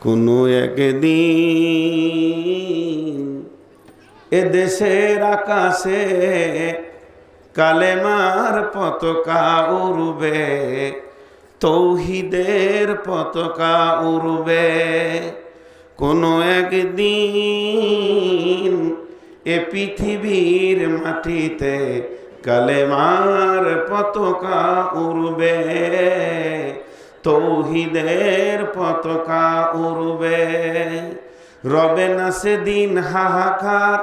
কোনো একদিন এদেশের আকাশে কালেমার পতাকা উড়বে, তৌহিদের পতাকা উড়বে। কোনো একদিন এ পৃথিবীর মাটিতে কালেমার পতাকা উড়বে, তৌহিদের পতাকা উড়বে। রবে না সেদিন হাহাকার,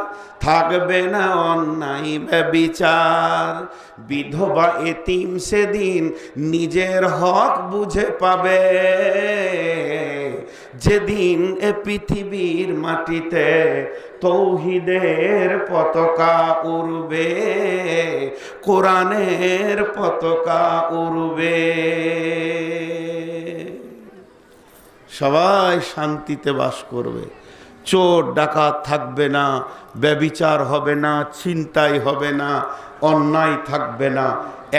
থাকবে না অন্যায় ব্যভিচার। বিধবা এতিম সেদিন নিজের হক বুঝে পাবে, যেদিন এ পৃথিবীর মাটিতে তৌহিদের পতাকা উড়বে, কোরআনের পতাকা উড়বে। সবাই শান্তিতে বাস করবে, চোর ডাকাত থাকবে না, ব্যভিচার হবে না, ছিনতাই হবে না, অন্যায় থাকবে না।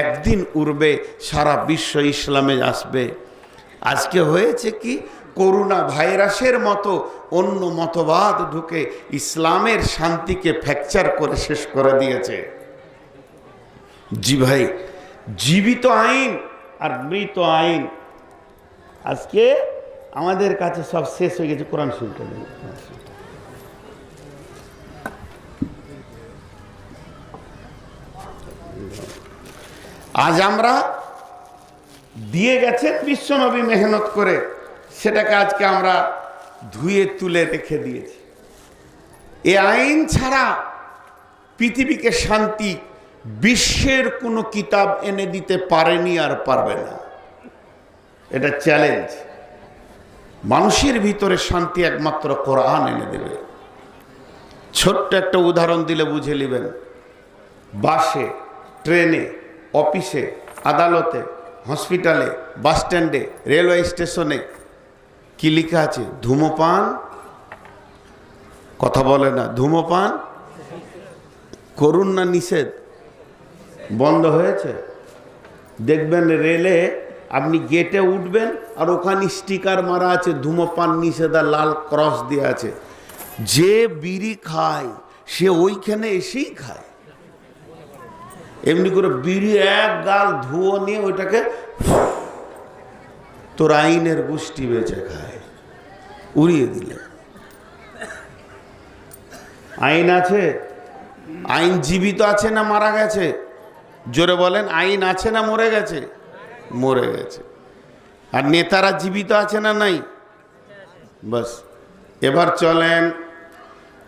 একদিন উড়বে, সারা বিশ্ব ইসলামে আসবে। আজকে হয়েছে কি, করোনা ভাইরাসের মতো অন্য মতবাদ ঢুকে ইসলামের শান্তিকে ফ্র্যাকচার করে শেষ করে দিয়েছে। জি ভাই, জীবিত আইন আর মৃত আইন আজকে আমাদের কাছে সব শেষ হয়ে গেছে। কোরআন শরীফটা নেই। আজ আমরা দিয়ে গেছেন বিশ্বনবী মেহনত করে, সেটাকে আজকে আমরা ধুয়ে তুলে রেখে দিয়েছি। এ আইন ছাড়া পৃথিবীকে শান্তি বিশ্বের কোনো কিতাব এনে দিতে পারেনি আর পারবে না। এটা চ্যালেঞ্জ। মানুষের ভিতরে শান্তি একমাত্র কোরআন এনে দেবে। ছোট্ট একটা উদাহরণ দিলে বুঝে নেবেন। বাসে, ট্রেনে, অফিসে, আদালতে, হসপিটালে, বাস স্ট্যান্ডে, রেলওয়ে স্টেশনে কি লেখা আছে? ধূমপান। কথা বলে না, ধূমপান করুন না, নিষেধ। বন্ধ হয়েছে? দেখবেন রেলে আপনি গেটে উঠবেন আর ওখানে স্টিকার মারা আছে ধূমপান নিষেধ, লাল ক্রস দিয়ে আছে। যে বিড়ি খায় সে ওইখানে এসেই খায়। এমনি করে বিড়ি এক গাল ধুয়ো নিয়ে ওইটাকে তোর আইনের গোষ্ঠী বেঁচে খায়, উড়িয়ে দিলে। আইন আছে? আইন জীবিত আছে না মারা গেছে? জোরে বলেন, আইন আছে না মরে গেছে? মরে গেছে। আর নেতারা জীবিত আছে না নাই? বাস। এবার চলেন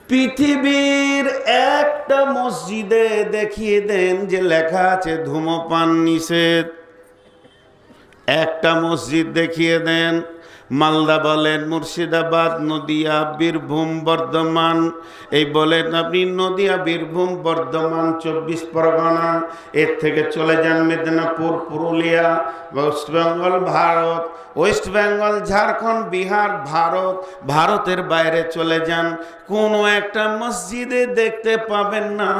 পৃথিবীর একটা মসজিদে দেখিয়ে দেন যে লেখা আছে ধূমপান নিষেধ। একটা মসজিদ দেখিয়ে দেন। মালদা বলেন, মুর্শিদাবাদ, নদিয়া, বীরভূম, বর্ধমান, এই বলেন আপনি নদিয়া, বীরভূম, বর্ধমান, 24 পরগনা, এর থেকে চলে যান মেদিনীপুর, পুরুলিয়া, ওয়েস্ট বেঙ্গল, ভারত, ওয়েস্ট বেঙ্গল, ঝাড়খণ্ড, বিহার, ভারত, ভারতের বাইরে চলে যান, কোনো একটা মসজিদে দেখতে পাবেন না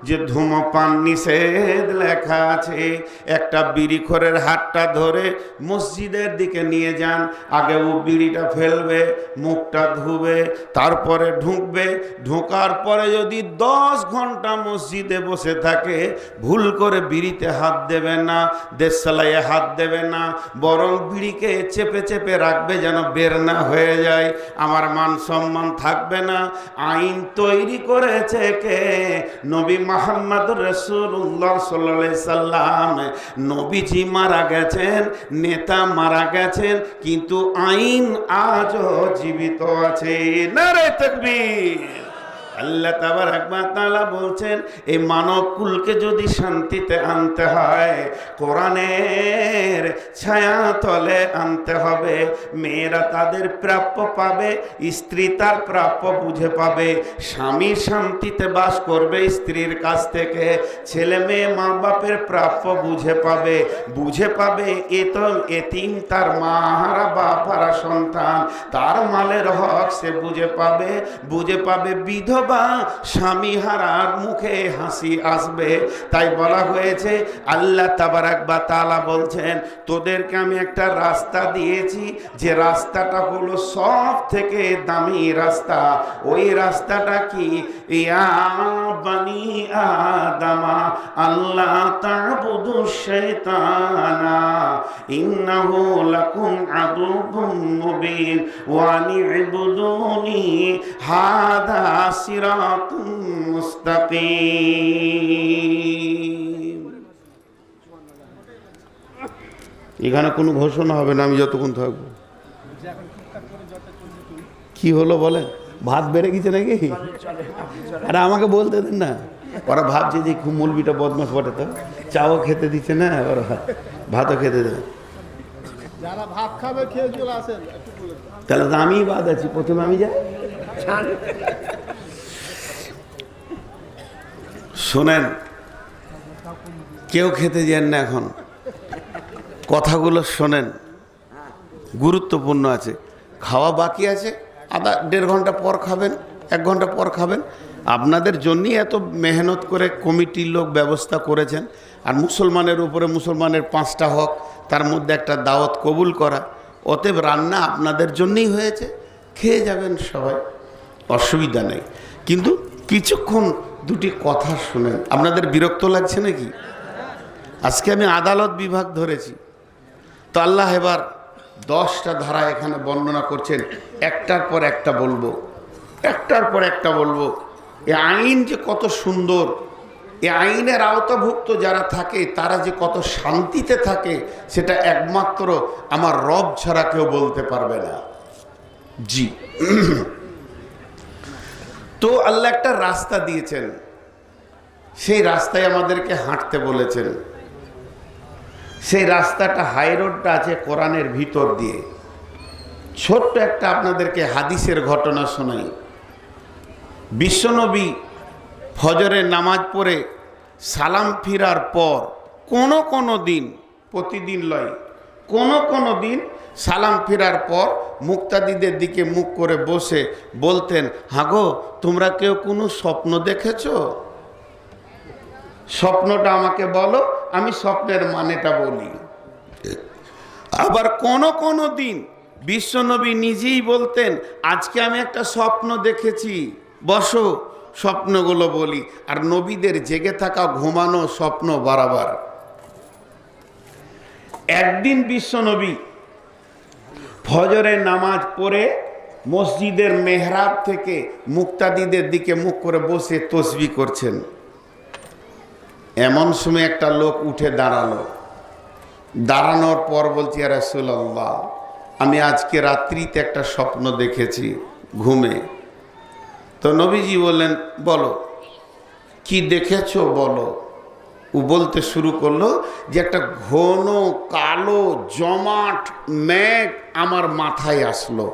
যে ধূমপান নিষেধ লেখা আছে। একটা বিড়িখোরের হাতটা ধরে মসজিদের দিকে নিয়ে যান, আগে ও বিড়িটা ফেলবে, মুখটা ধুবে, তারপরে ঢুকবে। ঢোকার পরে যদি 10 ঘন্টা মসজিদে বসে থাকে, ভুল করে বিড়িতে হাত দেবে না, দেশালাইয়ে হাত দেবে না, বরং বিড়িকে চেপে চেপে রাখবে যেন বের না হয়ে যায়। আমার মান সম্মান থাকবে না। আইন তৈরি করেছে কে? নবী মুহাম্মদ রাসূলুল্লাহ সাল্লাল্লাহু আলাইহি সাল্লাম। নবীজি মারা গেছেন, নেতা মারা গেছেন, কিন্তু আইন আজও জীবিত আছে। নারে তাকবীর। আল্লাহ তাবারক ওয়া তাআলা বলছেন, এই মানব কুলকে যদি শান্তিতে আনতে হয়, কোরআনের ছায়া তলে আনতে হবে। মেয়েরা তাদের প্রাপ্য পাবে, স্ত্রী তার প্রাপ্য বুঝে পাবে, স্বামী শান্তিতে বাস করবে স্ত্রীর কাছ থেকে, ছেলে মেয়ে মা বাপের প্রাপ্য বুঝে পাবে, বুঝে পাবে এতিম তার মা হারা বাপ হারা সন্তান, তার মালের হক সে বুঝে পাবে, বুঝে পাবে বিধবা বিধবা স্বামী হারার মুখে হাসি আসবে। তাই বলা হয়েছে, আল্লাহ তাবারাক ওয়া তাআলা বলছেন, তোদেরকে আমি একটা রাস্তা দিয়েছি, যে রাস্তাটা হলো সব থেকে দামি রাস্তা। ওই রাস্তাটা কি? ইয়া বানি আদামা আল্লাহ তা'বুদু শাইতানা ইন্নাহু লাকুম আদুউম মুবিন ওয়া আনি'বুদুনি হাদা সিরাতুম মুস্তাকিম। এখানে কোনো ঘোষণা হবে না আমি যতক্ষণ থাকবো। কি হলো বলেন? ভাত বেড়ে গেছে নাকি? আরে আমাকে বলতে দেন না। ওরা ভাবছে যে খুব মৌলবিটা বদমাশ বটে, তো চাও খেতে দিচ্ছে না, ওরা ভাতও খেতে দেবে। যারা ভাত খাবে খেয়ে চলে আসেন। তাহলে তো আমি বাদ আছি, প্রথমে আমি যাই। শোনেন, কেউ খেতে যান না এখন, কথাগুলো শোনেন, গুরুত্বপূর্ণ আছে। খাওয়া বাকি আছে, আধা 1.5 ঘন্টা পর খাবেন, 1 ঘন্টা পর খাবেন। আপনাদের জন্যই এত মেহনত করে কমিটির লোক ব্যবস্থা করেছেন। আর মুসলমানের উপরে মুসলমানের 5টা হক, তার মধ্যে একটা দাওয়াত কবুল করা। অতএব রান্না আপনাদের জন্যই হয়েছে, খেয়ে যাবেন সবাই, অসুবিধা নেই। কিন্তু কিছুক্ষণ দুটি কথা শুনেন। আপনাদের বিরক্ত লাগছে নাকি? আজকে আমি আদালত বিভাগ ধরেছি, তো আল্লাহ এবার 10টা ধারা এখানে বর্ণনা করছেন। একটার পর একটা বলবো, একটার পর একটা বলবো। এই আইন যে কত সুন্দর, এই আইনের আওতাভুক্ত যারা থাকে তারা যে কত শান্তিতে থাকে, সেটা একমাত্র আমার রব ছাড়া কেউ বলতে পারবে না। জি, তো আল্লাহ একটা রাস্তা দিয়েছেন, সেই রাস্তায় আমাদেরকে হাঁটতে বলেছেন। সেই রাস্তাটা, হাই রোডটা আছে কোরআনের ভিতর দিয়ে। ছোট্ট একটা আপনাদেরকে হাদিসের ঘটনা শোনাই। বিশ্বনবী ফজরের নামাজ পড়ে সালাম ফিরার পর কোনো দিন, প্রতিদিন লয়, কোনো দিন সালাম ফিরার পর মুক্তাদিদের দিকে মুখ করে বসে বলতেন, হাগো তোমরা কেউ কোনো স্বপ্ন দেখেছো? স্বপ্নটা আমাকে বলো, আমি স্বপ্নের মানেটা বলি। আবার কোনো দিন বিশ্বনবী নিজেই বলতেন, আজকে আমি একটা স্বপ্ন দেখেছি, বসো স্বপ্নগুলো বলি। আর নবীদের জেগে থাকা, ঘুমানো স্বপ্ন বারবার। একদিন বিশ্বনবী ফজরের নামাজ পড়ে মসজিদের মেহরাব থেকে মুক্তাদিদের দিকে মুখ করে বসে তসবিহ করছেন। এমন সময় একটা লোক উঠে দাঁড়ালো। দাঁড়ানোর পর বলছি, ইয়া রাসূলুল্লাহ, আমি আজকে রাত্রিতে একটা স্বপ্ন দেখেছি ঘুমে। তো নবীজি বললেন, বলো কি দেখেছো বলো। ও বলতে শুরু করলো যে একটা ঘন কালো জমাট মেঘ আমার মাথায় আসলো,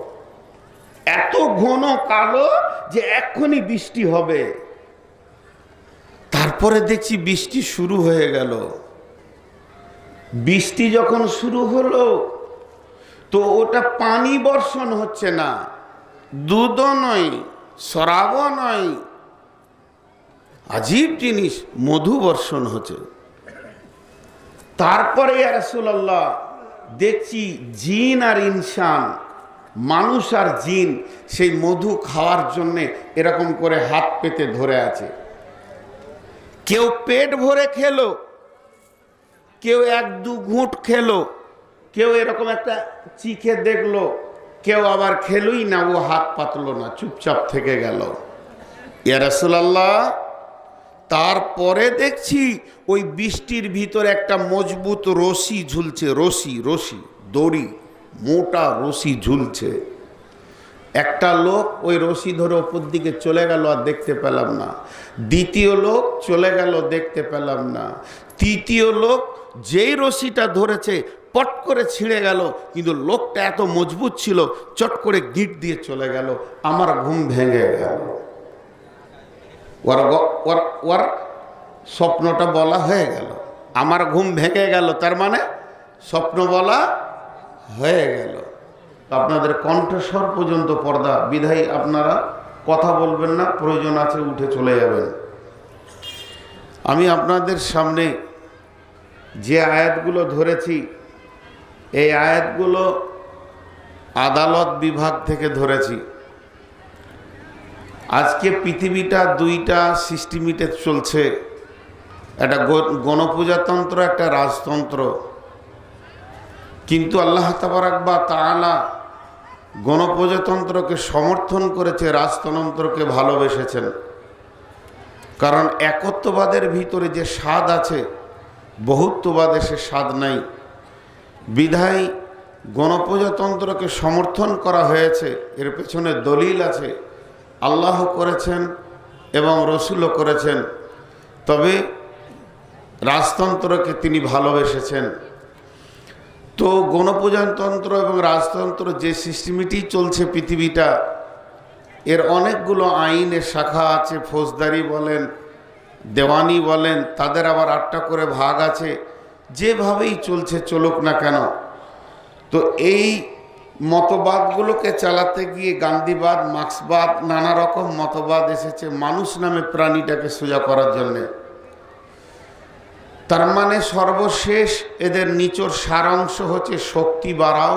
এত ঘন কালো যে এক্ষুনি বৃষ্টি হবে। তারপরে দেখছি বৃষ্টি শুরু হয়ে গেল। বৃষ্টি যখন শুরু হলো, তো ওটা পানি বর্ষণ হচ্ছে না, দুধও নয়, শরাবও নয়, আজীব জিনিস, মধু বর্ষণ হচ্ছে। তারপরে ইয়া রাসূলুল্লাহ দেখছি জিন আর ইনসান, মানুষ আর জিন সেই মধু খাওয়ার জন্যে এরকম করে হাত পেতে ধরে আছে। কেউ পেট ভরে খেলো, কেউ 1-2 ঘুঁট খেলো, কেউ এরকম একটা চিখে দেখলো, কেউ আবার খেলোই না, ও হাত পাতলো না, চুপচাপ থেকে গেল। ইয়া রাসূলুল্লাহ, তারপরে দেখছি ওই বৃষ্টির ভিতরে একটা মজবুত রশি ঝুলছে, রশি দড়ি, মোটা রশি ঝুলছে। একটা লোক ওই রশি ধরে ওপর দিকে চলে গেল, আর দেখতে পেলাম না। দ্বিতীয় লোক চলে গেল, দেখতে পেলাম না। তৃতীয় লোক যেই রশিটা ধরেছে পট করে ছিঁড়ে গেল, কিন্তু লোকটা এত মজবুত ছিল, চট করে গিট দিয়ে চলে গেল। আমার ঘুম ভেঙে গেল। ওর স্বপ্নটা বলা হয়ে গেল, আমার ঘুম ভেঙে গেল, তার মানে স্বপ্ন বলা হয়ে গেল। আপনাদের কণ্ঠস্বর পর্যন্ত পর্দা, বিধায়ী আপনারা কথা বলবেন না, প্রয়োজন আছে উঠে চলে যাবেন। আমি আপনাদের সামনে যে আয়াতগুলো ধরেছি এই আয়াতগুলো আদালত বিভাগ থেকে ধরেছি। আজকে পৃথিবীটা দুইটা সিস্টেমিতে চলছে, একটা গণপ্রজাতন্ত্র, একটা রাজতন্ত্র। কিন্তু আল্লাহ তাবারাক ওয়া তাআলা গণপ্রজাতন্ত্রকে সমর্থন করেছে, রাজতন্ত্রকে ভালোবেসেছেন। কারণ একত্ববাদের ভিতরে যে স্বাদ আছে, বহুত্ববাদে সে স্বাদ নাই। বিধায় গণপ্রজাতন্ত্রকে সমর্থন করা হয়েছে, এর পেছনে দলিল আছে, আল্লাহ করেছেন এবং রসুলও করেছেন। তবে রাজতন্ত্রকে তিনি ভালোবেসেছেন। তো গণপ্রজাতন্ত্র এবং রাজতন্ত্র যে সিস্টেমটি চলছে পৃথিবীটা, এর অনেকগুলো আইনের শাখা আছে। ফৌজদারি বলেন, দেওয়ানি বলেন, তাদের আবার 8টা করে ভাগ আছে। যেভাবেই চলছে চলুক না কেন, তো এই মতবাদগুলোকে চালাতে গিয়ে গান্ধীবাদ, মার্ক্সবাদ, নানা রকম মতবাদ এসেছে মানুষ নামে প্রাণীটাকে সোজা করার জন্যে। তার মানে সর্বশেষ এদের নিচর সারাংশ হচ্ছে শক্তি বাড়াও,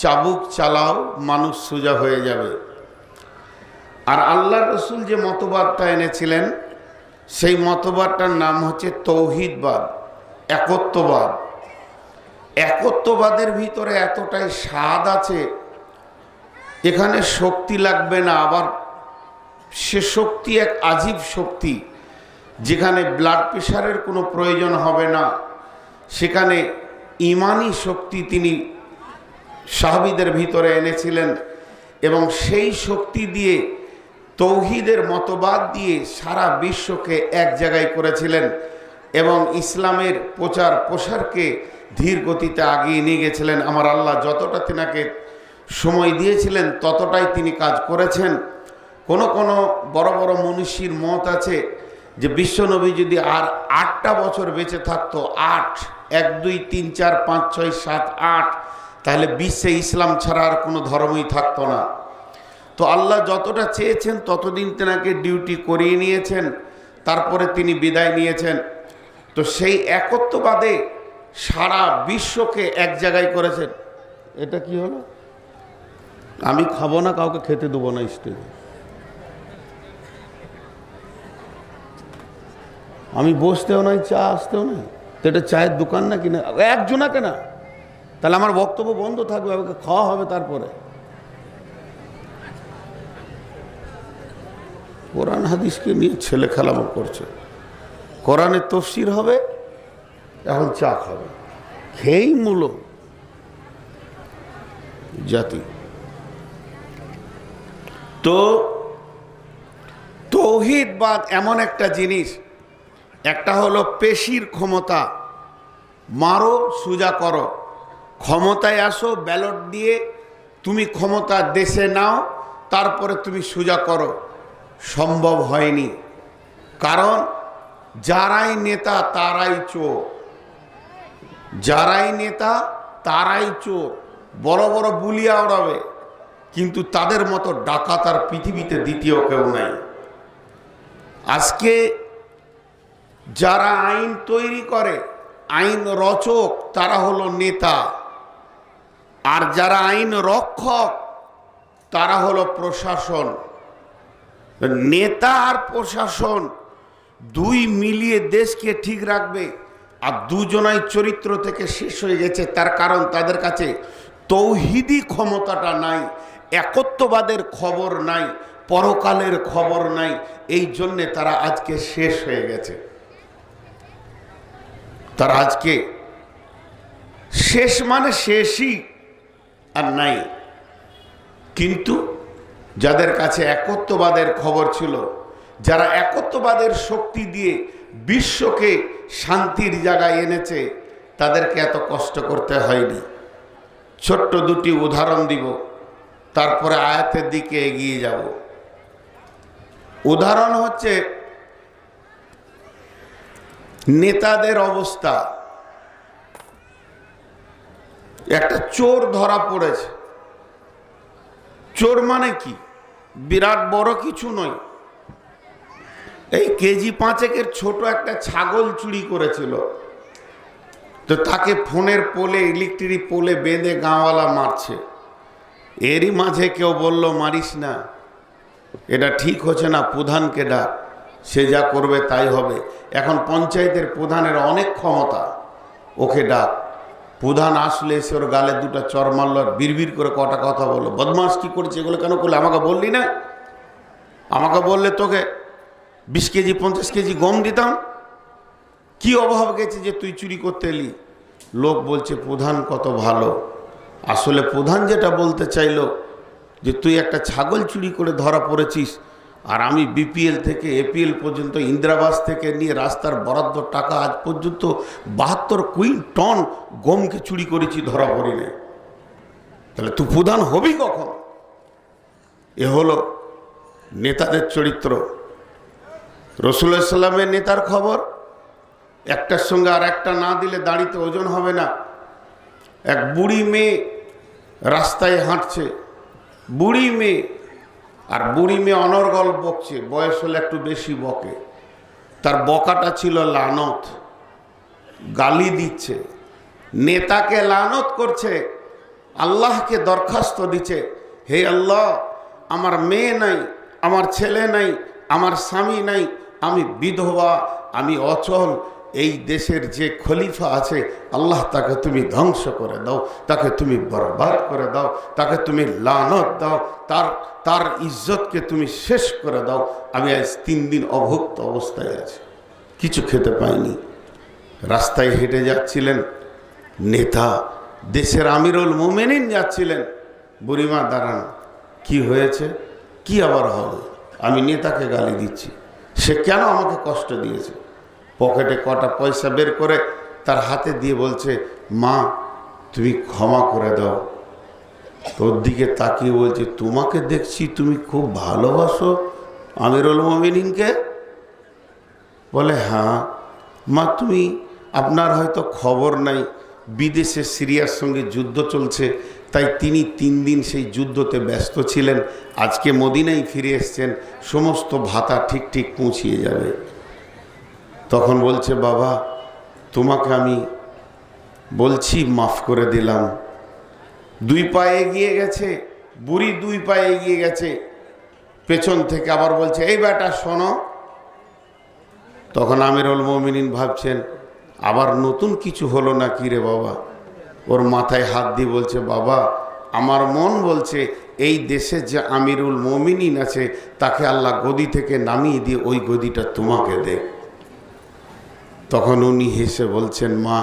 চাবুক চালাও, মানুষ সোজা হয়ে যাবে। আর আল্লাহ রসুল যে মতবাদটা এনেছিলেন সেই মতবাদটার নাম হচ্ছে তৌহিদবাদ, একত্ববাদ। একত্ববাদের ভিতরে এতটাই স্বাদ আছে, এখানে শক্তি লাগবে না। আবার সে শক্তি এক আজীব শক্তি, যেখানে ব্লাড প্রেশারের কোনো প্রয়োজন হবে না। সেখানে ইমানি শক্তি তিনি সাহাবীদের ভিতরে এনেছিলেন এবং সেই শক্তি দিয়ে তৌহিদের মতবাদ দিয়ে সারা বিশ্বকে এক জায়গায় করেছিলেন এবং ইসলামের প্রচার প্রসারকে ধীর গতিতে আগিয়ে নিয়ে গেছিলেন। আমার আল্লাহ যতটা তিনাকে সময় দিয়েছিলেন ততটাই তিনি কাজ করেছেন। কোনো বড় বড় মনীষীর মত আছে যে বিশ্বনবী যদি আর 8টা বছর বেঁচে থাকতো, 8, 1, 2, 3, 4, 5, 6, 7, 8, তাহলে বিশ্বে ইসলাম ছাড়া আর কোনো ধর্মই থাকতো না। তো আল্লাহ যতটা চেয়েছেন ততদিন তেনাকে ডিউটি করিয়ে নিয়েছেন, তারপরে তিনি বিদায় নিয়েছেন। তো সেই একত্ববাদে সারা বিশ্বকে এক জায়গায় করেছেন। এটা কি হলো? আমি খাবো না, কাউকে খেতে দেবো না স্টেজে। আমি বসতেও নাই, চা আসতেও নাই। তো এটা চায়ের দোকান না কিনা একজনাকে না, তাহলে আমার বক্তব্য বন্ধ থাকবে, আমাকে খাওয়া হবে। তারপরে কোরআন হাদিসকে নিয়ে ছেলে খেলামো করছে। কোরআনের তফসির হবে, এখন চা খাবে, খেয়েই মূল জাতি। তো তৌহিদবাদ এমন একটা জিনিস, একটা হলো পেশির ক্ষমতা, মারো সোজা করো, ক্ষমতায় আসো, ব্যালট দিয়ে তুমি ক্ষমতা দেশে নাও, তারপরে তুমি সোজা করো। সম্ভব হয়নি, কারণ যারাই নেতা তারাই চোর, যারাই নেতা তারাই চোর। বড় বড় বুলিয়া ওড়াবে, কিন্তু তাদের মতো ডাকাত আর পৃথিবীতে দ্বিতীয় কেউ নাই। আজকে যারা আইন তৈরি করে, আইন রচক, তারা হলো নেতা, আর যারা আইন রক্ষক তারা হলো প্রশাসন। নেতা আর প্রশাসন দুই মিলিয়ে দেশকে ঠিক রাখবে, আর দুজনাই চরিত্র থেকে শেষ হয়ে গেছে। তার কারণ তাদের কাছে তৌহিদি ক্ষমতাটা নাই, একত্ববাদের খবর নাই, পরকালের খবর নাই। এই জন্যে তারা আজকে শেষ হয়ে গেছে। তারা আজকে শেষ মানে শেষই আর নাই। কিন্তু যাদের কাছে একত্ববাদের খবর ছিল, যারা একত্ববাদের শক্তি দিয়ে বিশ্বকে শান্তির জায়গায় এনেছে, তাদেরকে এত কষ্ট করতে হয়নি। ছোট্ট দুটি উদাহরণ দিব, তারপরে আয়াতের দিকে এগিয়ে যাব। উদাহরণ হচ্ছে নেতাদের অবস্থা। একটা চোর ধরা পড়েছে। চোর মানে কি? বিরাট বড় কিছু নয়, এই কেজি 5 ছোট একটা ছাগল চুরি করেছিল। তো তাকে ফোনের পোলে, ইলেকট্রিক পোলে বেঁধে গাঁওয়ালা মারছে। এরই মাঝে কেউ বলল মারিস না, এটা ঠিক হচ্ছে না, প্রধানকে ডাক, সে যা করবে তাই হবে। এখন পঞ্চায়েতের প্রধানের অনেক ক্ষমতা, ওকে ডাক। প্রধান আসলে এসে ওর গালে 2টা চর মারল, আর বিড়বিড় করে কটা কথা বললো, বদমাস কি করছে, এগুলো কেন করলে, আমাকে বললি না? আমাকে বললে তোকে 20 কেজি 50 কেজি গম দিতাম, কি অভাব গেছে যে তুই চুরি করতে এলি? লোক বলছে প্রধান কত ভালো। আসলে প্রধান যেটা বলতে চাইলো যে তুই একটা ছাগল চুরি করে ধরা পড়েছিস, আর আমি বিপিএল থেকে এপিএল পর্যন্ত, ইন্দিরাবাস থেকে নিয়ে রাস্তার বরাদ্দ টাকা আজ পর্যন্ত 72 কুইন্টল গমকে চুরি করেছি, ধরা পড়ি নাই। তাহলে তুই প্রধান হবি কখন? এ হলো নেতাদের চরিত্র। রাসূলুল্লাহ সাল্লামের নেতার খবর, একটার সঙ্গে আর একটা না দিলে দাড়িতে ওজন হবে না। এক বুড়ি মেয়ে রাস্তায় হাঁটছে, বুড়ি মেয়ে, আর বুড়ি মেয়ে অনর্গল বকছে, বয়স হলে একটু বেশি বকে। তার বকাটা ছিল লানত, গালি দিচ্ছে, নেতাকে লানত করছে, আল্লাহকে দরখাস্ত দিচ্ছে, হে আল্লাহ, আমার মেয়ে নাই, আমার ছেলে নাই, আমার স্বামী নাই, আমি বিধবা, আমি অচল, এই দেশের যে খলিফা আছে আল্লাহ তাকে তুমি ধ্বংস করে দাও, তাকে তুমি বরবাদ করে দাও, তাকে তুমি লানত দাও, তার ইজ্জতকে তুমি শেষ করে দাও। আমি আজ 3 দিন অভুক্ত অবস্থায় আছি, কিছু খেতে পাইনি। রাস্তায় হেঁটে যাচ্ছিলেন নেতা, দেশের আমিরুল মুমিনিন যাচ্ছিলেন। বুড়িমা দাঁড়ান, কি হয়েছে, কি আবার হবে? আমি নেতাকে গালি দিচ্ছি, সে কেন আমাকে কষ্ট দিয়েছে? পকেটে কটা পয়সা বের করে তার হাতে দিয়ে বলছে, মা তুমি ক্ষমা করে দাও। তোর দিকে তাকিয়ে বলছে, তোমাকে দেখছি তুমি খুব ভালোবাসো আমিরুল মুমিনিনকে। বলে, হ্যাঁ মা, তুমি, আপনার হয়তো খবর নাই, বিদেশে সিরিয়ার সঙ্গে যুদ্ধ চলছে, তাই তিনি 3 দিন সেই যুদ্ধতে ব্যস্ত ছিলেন, আজকে মদিনায় ফিরে এসছেন, সমস্ত ভাতা ঠিক পৌঁছিয়ে যাবে। তখন বলছে, বাবা তোমাকে আমি বলছি মাফ করে দিলাম। 2 পা এগিয়ে গেছে, বুড়ি 2 পা এগিয়ে গেছে, পেছন থেকে আবার বলছে, এই বেটা শোনো। তখন আমিরুল মুমিনিন ভাবছেন, আবার নতুন কিছু হলো না কি রে বাবা? ওর মাথায় হাত দিয়ে বলছে, বাবা আমার মন বলছে এই দেশে যে আমিরুল মুমিনিন আছে তাকে আল্লাহ গদি থেকে নামিয়ে দিয়ে ওই গদিটা তোমাকে দে। তখন উনি হেসে বলছেন, মা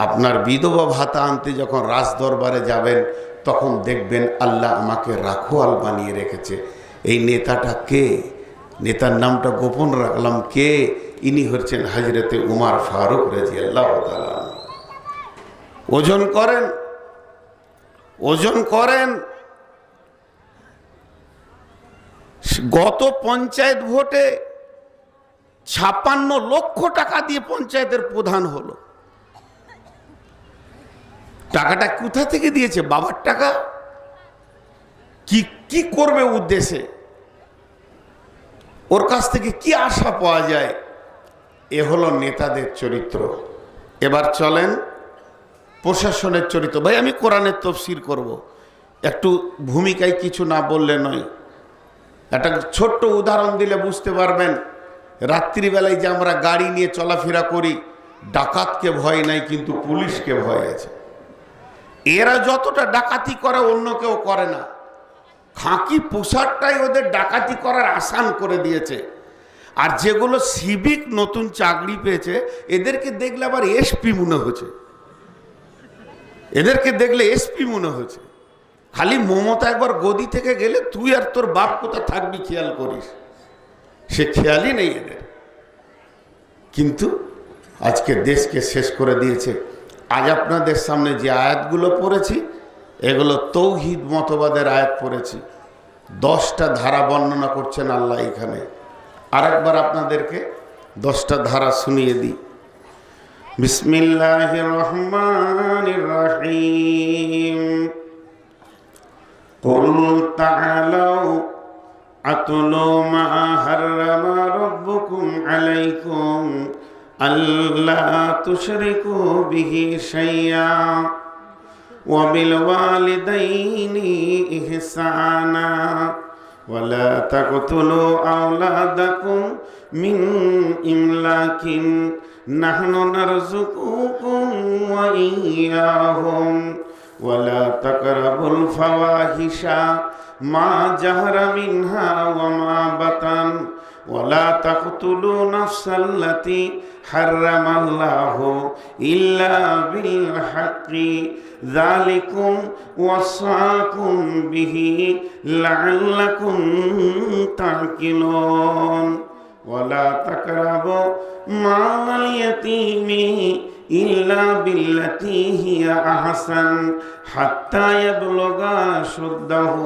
আপনার বিধবা ভাতা আনতে যখন রাজ দরবারে যাবেন তখন দেখবেন আল্লাহ আমাকে রাখোয়াল বানিয়ে রেখেছে। এই নেতাটা কে? নেতার নামটা গোপন রাখলাম, কে? ইনি হচ্ছেন হজরতে উমর ফারুক রাদিয়াল্লাহু তাআলা। ওজন করেন, ওজন করেন। গত পঞ্চায়েত ভোটে 56 লক্ষ টাকা দিয়ে পঞ্চায়েতের প্রধান হলো। টাকাটা কোথা থেকে দিয়েছে? বাবার টাকা। কি করবে উদ্দেশ্যে? ওর কাছ থেকে কি আশা পাওয়া যায়? এ হলো নেতাদের চরিত্র। এবার চলেন প্রশাসনের চরিত্র। ভাই আমি কোরআনের তাফসীর করব, একটু ভূমিকায় কিছু না বললে নয়। একটা ছোট্ট উদাহরণ দিলে বুঝতে পারবেন। রাত্রিবেলায় যে আমরা গাড়ি নিয়ে চলাফেরা করি, ডাকাতকে ভয় নাই কিন্তু পুলিশকে ভয় আছে। এরা যতটা ডাকাতি করে অন্য কেউ করে না। খাকি পোশাকটাই ওদের ডাকাতি করার আসান করে দিয়েছে। আর যেগুলো সিভিক নতুন চাকরি পেয়েছে এদেরকে দেখলে আবার এসপি মনে হচ্ছে, এদেরকে দেখলে এসপি মনে হচ্ছে। খালি মমতা একবার গদি থেকে গেলে তুই আর তোর বাপ কোথা থাকবি খেয়াল করিস, সে খেয়ালই নেই এদের। কিন্তু আজকে দেশকে শেষ করে দিয়েছে। আজ আপনাদের সামনে যে আয়াতগুলো পড়েছি এগুলো তৌহিদ মতবাদের আয়াত পড়েছি। 10টা ধারা বর্ণনা করছেন আল্লাহ এখানে। আরেকবার আপনাদেরকে 10টা ধারা শুনিয়ে দিই। বিসমিল্লাহির রহমানির রহিম। কুল তাআলাউ আতুলু মা হাররামা রাব্বুকুম আলাইকুম আল্লা তুশরিকু বিহি শাইয়া ওয়া বিল ওয়ালিদাইনি ইহসানা ওয়ালা তাকতুলু আওলাদাকুম মিন ইমলাকিন নাহনু নারযুকুকুম ওয়া ইয়্যাহুম ওয়ালা তাকরাবুল ফাওয়াহিশা মা জাহরা মিনহা ওয়া মা বাতান ওয়ালা তাকতুলু নাফসাল্লাতী হাররামাল্লাহু ইল্লা বিল হাক্কি যালিকুম ওয়াসাকুম বিহি লাআল্লাকুম তা'কিলুন ওয়ালা তাকরাবু মালাল ইয়াতীমি ইল্লা বিল্লাতী হিয়া আহসান হাত্তা ইয়াবলুগা শুদ্দাহু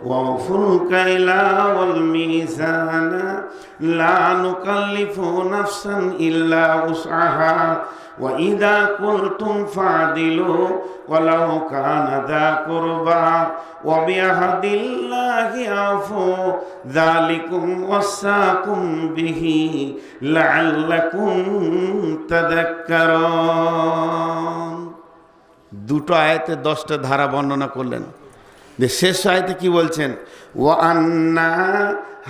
ওয়া আউফুল কাইলা ওয়াল মিজানা লা নুকাল্লিফু নাফসান ইল্লা উসআহা ওয়া ইযা কুলতুম ফা'দিলু ওয়ালাউ কানা যা কুরবা ওয়া বিআহদিল্লাহি আফু যালিকুম ওয়াসাকুম বিহি লাআল্লাকুম তাযাক্কারুন। দুটো আয়াতে 10টা ধারা বর্ণনা করলেন। যে শেষ আয়াতে কি বলছেন? ওয়া আন্না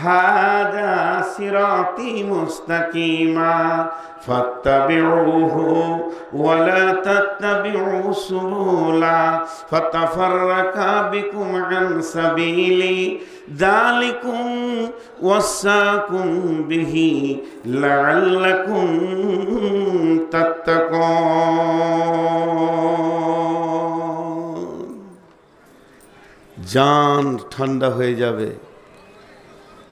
হাযা সিরাতি মুস্তাকিমা ফাত্তাবিউহু ওয়া লা তাত্তাবিউ সুবুলা ফাতাফাররাকা বিকুম আন সাবিলি যালিকুম ওয়াসাকুম বিহি লাআল্লাকুম তাত্তাকুন। জান ঠান্ডা হয়ে যাবে।